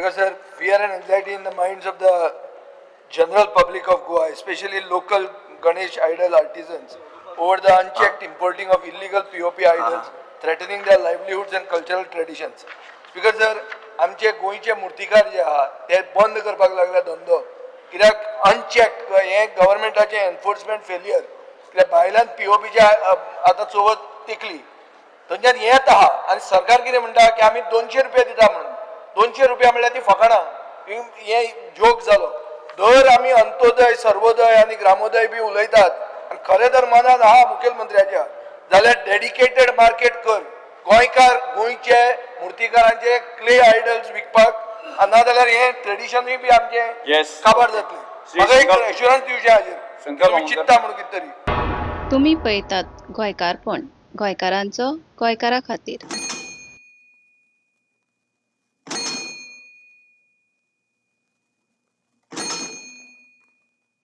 because sir, fear and anxiety in the minds of the general public of Goa, especially local Ganesh idol artisans, over the unchecked importing of illegal POP idols, threatening their livelihoods and cultural traditions. Because sir, आमचे गोंयचे मुर्तीकार जे आहा ते बंद करपाक लागला धंदो, कित्याक अनचेक हे गव्हर्मेंटाचे एनफोर्समेंट फेलियर, कित्याक भायल्यान POPचे आतां चवथ तेकली थंयच्यान येत आहा आनी सरकार कितें म्हणटा की आमी 200 रुपया दिता म्हणून. 200 रुपया म्हणल्यार ती फकाणां, हे जोक जालो. दर आमी अंत्योदय सर्वोदय आनी ग्रामोदय बी उलयतात आनी खरें जर मनान आहा मुखेलमंत्र्याच्या जाल्यार डेडिकेटेड मार्केट कर, गोंयकार गोंयचे मुर्तीकारांचे क्ले आयडल्स विकपाक, नाजाल्यार हे ट्रेडिशनूय बी आमचे काबार जातले. म्हाका एक एश्युरन्स दिवचे हाजेर, तुमी चिंतता म्हणून कितें तरी. तुम्ही पळयतात गोंयकारपण, गोंयकारांचो गोंयकारा खातीर.